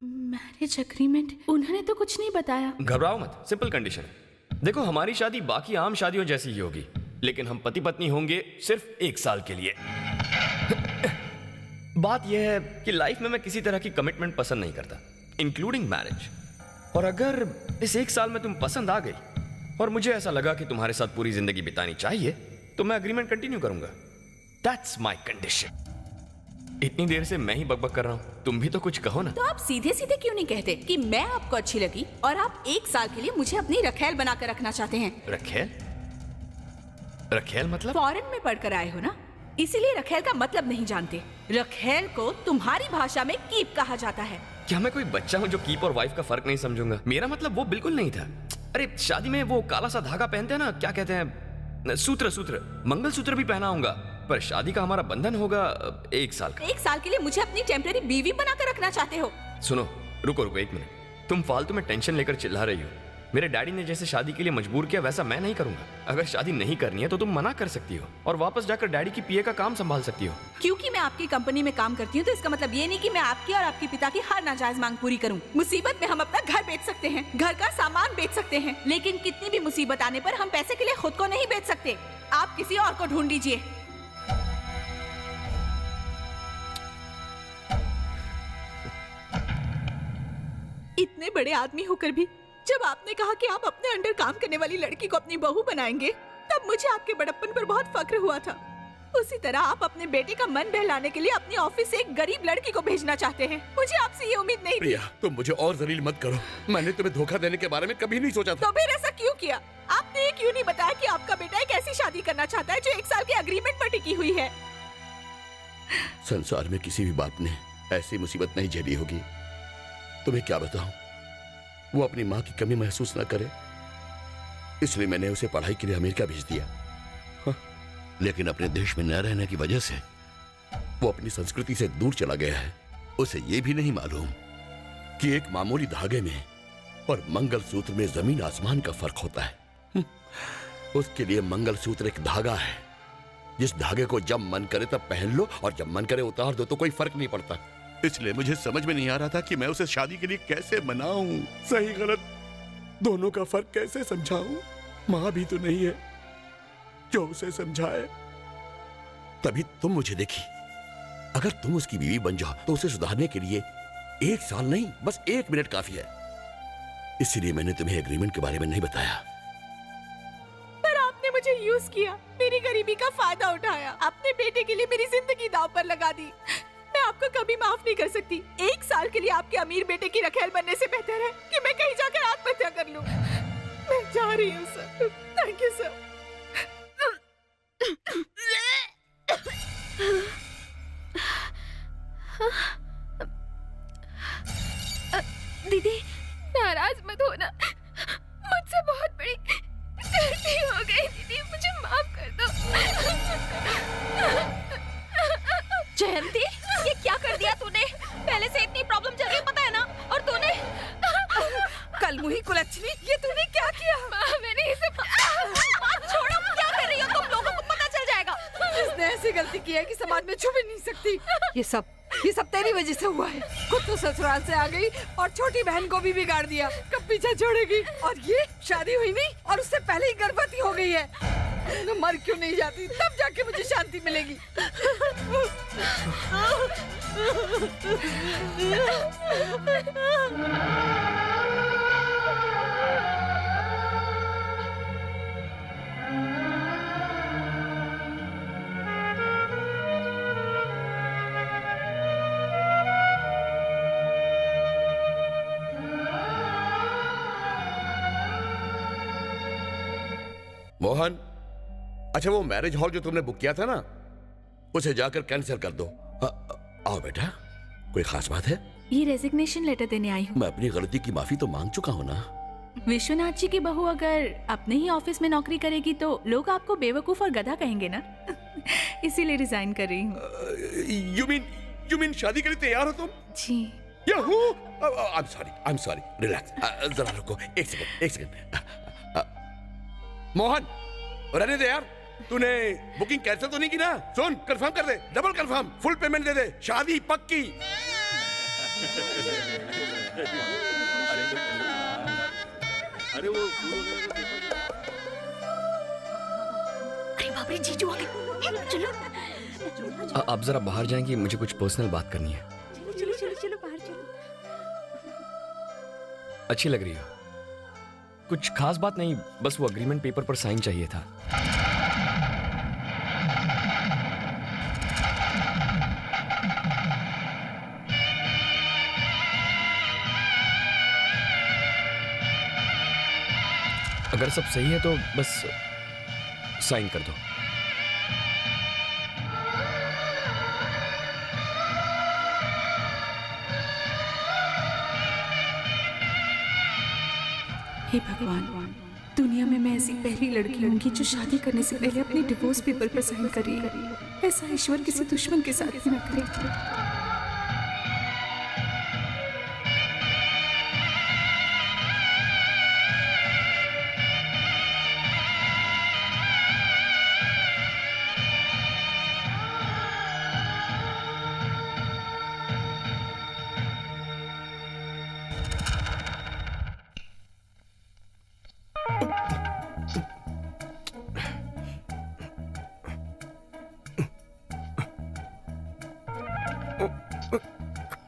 Marriage agreement? उन्होंने तो कुछ नहीं बताया। घबराओ मत, सिंपल कंडीशन है। देखो, हमारी शादी बाकी आम शादियों जैसी ही होगी, लेकिन हम पति पत्नी होंगे सिर्फ 1 साल के लिए। बात यह है कि लाइफ में मैं किसी तरह की कमिटमेंट पसंद नहीं करता, इंक्लूडिंग मैरिज। और अगर इस 1 साल में तुम पसंद आ गई और मुझे ऐसा लगा कि तुम्हारे साथ पूरी जिंदगी बितानी चाहिए, तो मैं एग्रीमेंट कंटिन्यू करूंगा। That's my condition. इतनी देर से मैं ही बकबक कर रहा हूं, तुम भी तो कुछ कहो ना। तो आप सीधे सीधे क्यों नहीं कहते कि मैं आपको अच्छी लगी और आप 1 साल के लिए मुझे अपनी रखेल बनाकर रखना चाहते हैं? रखेल? रखेल मतलब? फॉरेन में पढ़कर आए हो ना, इसीलिए रखेल का मतलब नहीं जानते। रखेल को तुम्हारी भाषा में कीप कहा जाता है। क्या मैं कोई बच्चा हूं जो कीप और वाइफ का फर्क नहीं समझूंगा? मेरा मतलब वो बिल्कुल नहीं था। अरे शादी में वो काला सा धागा पहनते हैं ना, क्या कहते हैं, सूत्र। मंगलसूत्र भी पहना होगा, पर शादी का हमारा बंधन होगा 1 साल का। 1 साल के लिए मुझे अपनी टेम्परेरी बीवी बनाकर रखना चाहते हो? सुनो, रुको 1 मिनट। तुम फालतू में टेंशन लेकर चिल्ला रही हो। मेरे डैडी ने जैसे शादी के लिए मजबूर किया, वैसा मैं नहीं करूंगा। अगर शादी नहीं करनी है तो तुम मना कर सकती हो और वापस जाकर डैडी की पीए का काम संभाल सकती हो। क्योंकि मैं आपकी कंपनी में काम करती हूँ तो इसका मतलब ये नहीं कि मैं आपकी और आपके पिता की हर नाजायज मांग पूरी करूँ। मुसीबत में हम अपना घर बेच सकते हैं, घर का सामान बेच सकते हैं, लेकिन कितनी भी मुसीबत आने पर हम पैसे के लिए खुद को नहीं बेच सकते। आप किसी और को ढूंढ लीजिए। इतने बड़े आदमी होकर भी जब आपने कहा कि आप अपने अंडर काम करने वाली लड़की को अपनी बहू बनाएंगे, तब मुझे आपके बड़प्पन पर बहुत फक्र हुआ था। उसी तरह आप अपने बेटे का मन बहलाने के लिए अपनी ऑफिस से एक गरीब लड़की को भेजना चाहते हैं। मुझे आपसे ये उम्मीद नहीं थी। प्रिया, तुम मुझे और जलील मत करो। मैंने तुम्हें धोखा देने के बारे में कभी नहीं सोचा था। तो फिर ऐसा क्यों किया? आपने ये क्यों नहीं बताया कि आपका बेटा एक ऐसी शादी करना चाहता है जो 1 साल के एग्रीमेंट पर टिकी हुई है? संसार में किसी भी बाप ने ऐसी मुसीबत नहीं झेली होगी। तुम्हें क्या बताऊं, वो अपनी माँ की कमी महसूस न करे, इसलिए मैंने उसे पढ़ाई के लिए अमेरिका भेज दिया। हाँ, लेकिन अपने देश में न रहने की वजह से वो अपनी संस्कृति से दूर चला गया है। उसे ये भी नहीं मालूम कि एक मामूली धागे में और मंगलसूत्र में जमीन आसमान का फर्क होता है। उसके लिए मंगलसूत्र एक धागा है, जिस धागे को जब मन करे तब पहन लो और जब मन करे उतार दो, तो कोई फर्क नहीं पड़ता। इसलिए मुझे समझ में नहीं आ रहा था कि मैं उसे शादी के लिए कैसे मनाऊं, सही गलत दोनों का फर्क कैसे समझाऊं। मां भी तो नहीं है जो उसे समझाए। तभी तुम मुझे देखी। अगर तुम उसकी बीवी बन जाओ तो उसे सुधारने के लिए 1 साल नहीं, बस 1 मिनट काफी है। इसीलिए मैंने तुम्हें एग्रीमेंट के बारे में नहीं बताया। पर आपने मुझे यूज किया, मेरी गरीबी का फायदा उठाया, अपने बेटे के लिए मेरी जिंदगी दांव पर लगा दी। मैं आपको कभी माफ नहीं कर सकती। 1 साल के लिए आपके अमीर बेटे की रखेल बनने से बेहतर है कि मैं कहीं जाकर आत्महत्या कर लूं। मैं जा रही हूँ सर। Thank you sir. दीदी, नाराज मत होना, मुझसे बहुत बड़ी गलती हो गई। दीदी, मुझे माफ कर दो। जयंती, ये क्या कर दिया तूने? पहले से इतनी प्रॉब्लम चल रही है, पता है ना? और तूने कल मुही कुलच्छनी, ये तूने क्या किया? मैंने इसे छोड़ो, क्या कर रही हो तुम? लोगों को पता चल जाएगा। इसने ऐसी गलती की है कि समाज में छुप ही नहीं सकती। ये सब तेरी वजह से हुआ है। खुद तो ससुराल से आ गई और छोटी बहन को भी बिगाड़ दिया। कब पीछे छोड़ेगी? और ये शादी हुई नहीं और उससे पहले ही गर्भवती हो गई है। मैं मर क्यों नहीं जाती? तब जाके मुझे शांति मिलेगी। मोहन, अच्छा वो मैरिज हॉल जो तुमने बुक किया था ना, उसे जाकर कैंसिल कर दो। आओ बेटा, कोई खास बात है? ये रेजिग्नेशन लेटर देने आई हूँ। मैं अपनी गलती की माफी तो मांग चुका हूँ ना। विश्वनाथ जी की बहू अगर अपने ही ऑफिस में नौकरी करेगी तो लोग आपको बेवकूफ और गधा कहेंगे ना। इसीलिए रिजाइन कर रही हूँ। यू मीन शादी के लिए तैयार हो तुम? जी। I'm sorry, relax. जरा रुको, एक सेकंड। मोहन, रहने दे यार। तूने बुकिंग कैंसिल तो नहीं की ना? सुन, कंफर्म कर दे, डबल कंफर्म, फुल पेमेंट दे दे, शादी पक्की। मेरे जीजू आ गए। चलो आप जरा बाहर जाएंगी, मुझे कुछ पर्सनल बात करनी है। चलो चलो चलो चलो बाहर चलो। अच्छी लग रही हो। कुछ खास बात नहीं, बस वो अग्रीमेंट पेपर पर साइन चाहिए था। अगर सब सही है तो बस साइन कर दो। हे भगवान, दुनिया में मैं ऐसी पहली लड़की होंगी जो शादी करने से पहले अपने डिवोर्स पेपर पर साइन कर रही है। ऐसा ईश्वर किसी दुश्मन के साथ भी ना करे।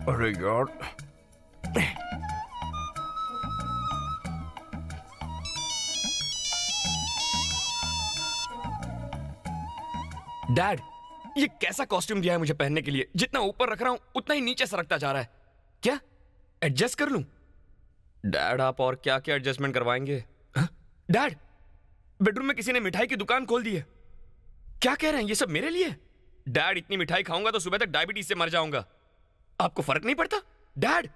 अरे यार, डैड, ये कैसा कॉस्ट्यूम दिया है मुझे पहनने के लिए? जितना ऊपर रख रहा हूं उतना ही नीचे सरकता जा रहा है। क्या एडजस्ट कर लूं? डैड, आप और क्या क्या एडजस्टमेंट करवाएंगे? हाँ? डैड, बेडरूम में किसी ने मिठाई की दुकान खोल दी है। क्या कह रहे हैं? ये सब मेरे लिए? डैड, इतनी मिठाई खाऊंगा तो सुबह तक डायबिटीज से मर जाऊंगा। आपको फर्क नहीं पड़ता? डैड,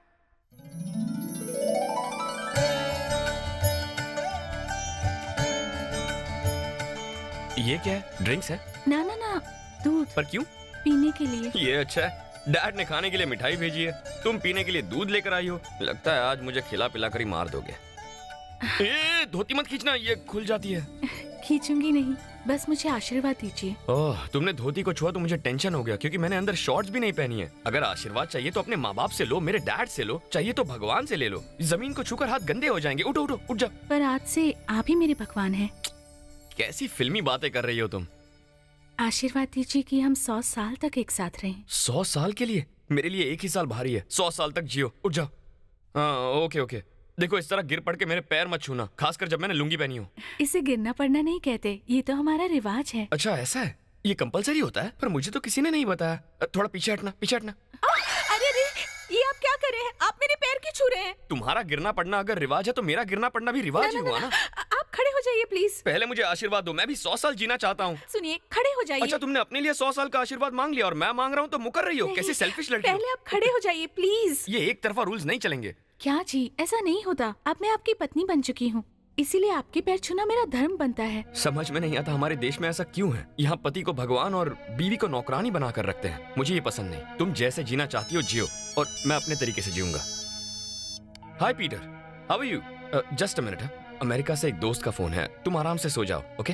ये क्या है? ड्रिंक्स है? ना ना ना, दूध पर क्यों? पीने के लिए। ये अच्छा है। डैड ने खाने के लिए मिठाई भेजी है, तुम पीने के लिए दूध लेकर आई हो। लगता है आज मुझे खिला पिला कर ही मार दोगे। ए, धोती मत खींचना, ये खुल जाती है। खींचूंगी नहीं, बस मुझे आशीर्वाद दीजिए। ओह, तुमने धोती को छुआ तो मुझे टेंशन हो गया, क्योंकि मैंने अंदर शॉर्ट्स भी नहीं पहनी है। अगर आशीर्वाद चाहिए तो अपने माँ बाप से लो, मेरे डैड से लो, चाहिए तो भगवान से ले लो। जमीन को छूकर हाथ गंदे हो जाएंगे। उठो उठो, उठ जाओ। पर आज से आप ही मेरे भगवान हैं। कैसी फिल्मी बातें कर रही हो तुम? आशीर्वाद दीजिए कि हम 100 साल तक एक साथ रहें। 100 साल के लिए? मेरे लिए एक ही साल भारी है। 100 साल तक जियो। उठ जाओ। हाँ, ओके ओके। देखो, इस तरह गिर पड़ के मेरे पैर मत छूना, खासकर जब मैंने लुंगी पहनी हो। इसे गिरना पड़ना नहीं कहते, ये तो हमारा रिवाज है। अच्छा, ऐसा है? ये कंपलसरी होता है? पर मुझे तो किसी ने नहीं बताया। थोड़ा पीछे हटना, पीछे हटना। अरे अरे, ये आप क्या कर रहे हैं? आप मेरे पैर क्यों छू रहे हैं? तुम्हारा गिरना पड़ना अगर रिवाज है तो मेरा गिरना पड़ना भी रिवाज ही हुआ ना। आप खड़े हो जाइए प्लीज। पहले मुझे आशीर्वाद दो, मैं भी 100 साल जीना चाहता हूँ। सुनिए, खड़े हो जाइए। अच्छा, तुमने अपने लिए 100 साल का आशीर्वाद मांग लिया और मैं मांग रहा हूँ तो मुकर रही हो। कैसी सेल्फिश लड़की हो। पहले आप खड़े हो जाइए प्लीज। ये एक तरफा रूल्स नहीं चलेंगे। क्या जी, ऐसा नहीं होता। अब मैं आपकी पत्नी बन चुकी हूँ, इसीलिए आपके पैर छूना मेरा धर्म बनता है। समझ में नहीं आता हमारे देश में ऐसा क्यों है। यहाँ पति को भगवान और बीवी को नौकरानी बनाकर रखते हैं। मुझे ये पसंद नहीं। तुम जैसे जीना चाहती हो जियो, और मैं अपने तरीके से जीऊंगा। Hi Peter, how are you? Just a minute. America से एक दोस्त का फोन है, तुम आराम से सो जाओ, okay?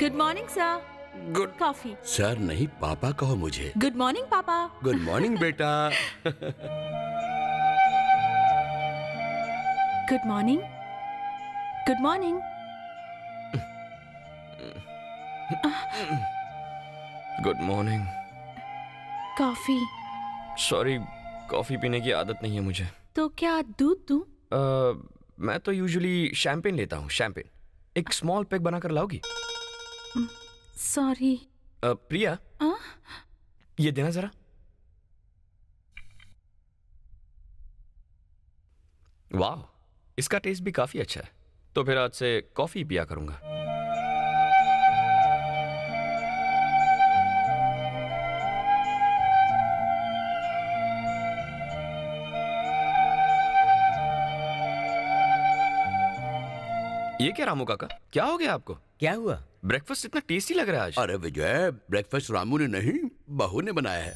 Good morning sir. Good. Coffee. Sir नहीं, पापा कहो मुझे। गुड मॉर्निंग पापा। गुड मॉर्निंग बेटा। Good morning. Good morning. Good morning. Coffee. Sorry, coffee पीने की आदत नहीं है मुझे। तो क्या दूध दूं? मैं तो यूजुअली शैंपेन लेता हूँ। शैंपेन एक स्मॉल पैक बनाकर लाओगी? सॉरी। प्रिया, ये देना जरा। वाह, इसका टेस्ट भी काफी अच्छा है। तो फिर आज से कॉफी पिया करूंगा। ये क्या रामू काका, क्या हो गया आपको? क्या हुआ? ब्रेकफास्ट इतना टेस्टी लग रहा है आज। अरे विजय, ब्रेकफास्ट रामू ने नहीं, बहू ने बनाया है।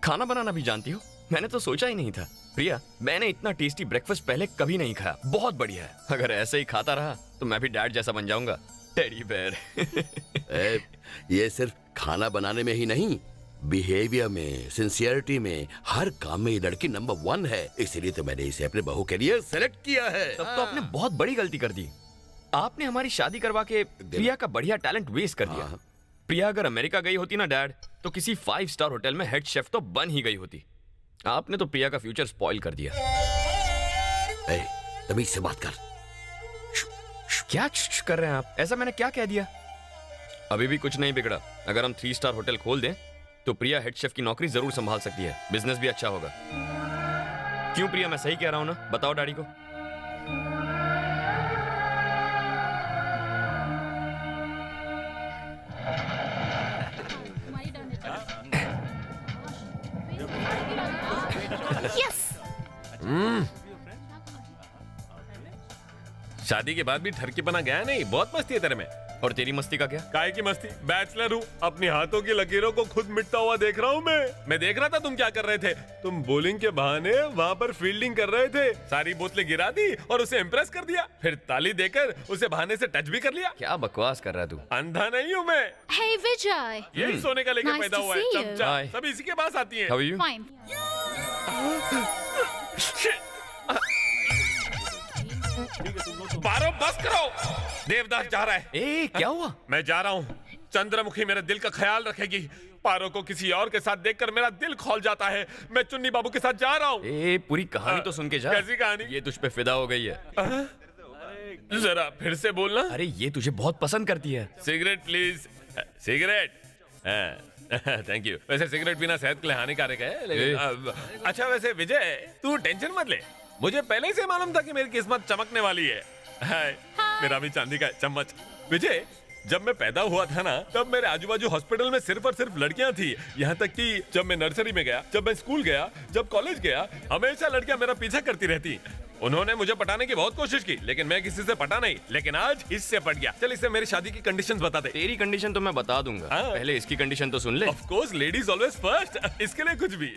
खाना बनाना भी जानती हो? मैंने तो सोचा ही नहीं था। प्रिया, मैंने इतना टेस्टी ब्रेकफास्ट पहले कभी नहीं खाया। बहुत बढ़िया है। अगर ऐसे ही खाता रहा तो मैं भी डैड जैसा बन जाऊंगा। Teddy bear. ये सिर्फ खाना बनाने में ही नहीं, बिहेवियर में, सिंसियरिटी में, हर काम में ये लड़की नंबर 1 है। इसीलिए तो मैंने इसे अपने बहू के लिए सेलेक्ट किया है। तब तो आपने बहुत बड़ी गलती कर दी। आपने हमारी शादी करवा के प्रिया का बढ़िया टैलेंट वेस्ट कर दिया। हाँ। प्रिया अगर अमेरिका गई होती ना डैड, तो किसी 5 स्टार होटल में हेड शेफ तो बन ही गई होती। आपने तो प्रिया का फ्यूचर स्पॉइल कर दिया। तमीज से बात कर। क्या कर रहे हैं आप? ऐसा मैंने क्या कह दिया? अभी भी कुछ नहीं बिगड़ा। अगर हम 3 स्टार होटल खोल दें तो प्रिया हेड शेफ की नौकरी जरूर संभाल सकती है। बिजनेस भी अच्छा होगा। क्यों प्रिया, मैं सही कह रहा हूं ना? बताओ डैडी को। शादी के बाद भी ठरकीपना गया नहीं। बहुत मस्ती है तेरे में। और तेरी मस्ती का क्या? काहे की मस्ती? बैचलर हूँ, अपनी हाथों की लकीरों को खुद मिटता हुआ देख रहा हूँ मैं देख रहा था तुम क्या कर रहे थे। तुम बॉलिंग के बहाने वहाँ पर फील्डिंग कर रहे थे। सारी बोतलें गिरा दी और उसे इम्प्रेस कर दिया। फिर ताली देकर उसे बहाने से टच भी कर लिया। क्या बकवास कर रहा है तू? अंधा नहीं हूँ मैं। Hey Vijay, यही सोने का लेकर Nice पैदा to हुआ है। see you. चमचा Hi. सब इसी के पास आती है। How are you? fine. पारो बस करो, देवदास जा रहा है। ए, क्या हुआ? मैं जा रहा हूँ। चंद्रमुखी मेरे दिल का ख्याल रखेगी। पारो को किसी और के साथ देखकर मेरा दिल खौल जाता है। मैं चुन्नी बाबू के साथ जा रहा हूँ। ए, पूरी कहानी तो सुन के जा। कैसी कहानी? ये तुझ पे फिदा हो गई है। जरा फिर से बोलना। अरे ये तुझे बहुत पसंद करती है। Cigarette please. Cigarette. Thank you. वैसे सिगरेट पीना सेहत के लिए हानिकारक है, लेकिन अच्छा वैसे विजय, तू टेंशन मत ले। मुझे पहले से मालूम था कि मेरी किस्मत चमकने वाली है। हाय, मेरा भी चांदी का चम्मच। विजय, जब मैं पैदा हुआ था ना, तब मेरे आजू बाजू हॉस्पिटल में सिर्फ और सिर्फ लड़कियां थी। यहाँ तक कि जब मैं नर्सरी में गया, जब मैं स्कूल गया, जब कॉलेज गया, हमेशा लड़कियां मेरा पीछा करती रहती। उन्होंने मुझे पटाने की बहुत कोशिश की, लेकिन मैं किसी से पटा नहीं। लेकिन आज इससे पट गया। चल इससे मेरी शादी की कंडीशंस बता दे। तेरी कंडीशन तो मैं बता दूंगा। हाँ। पहले इसकी कंडीशन तो सुन ले। Of course, ladies always first. इसके लिए कुछ भी।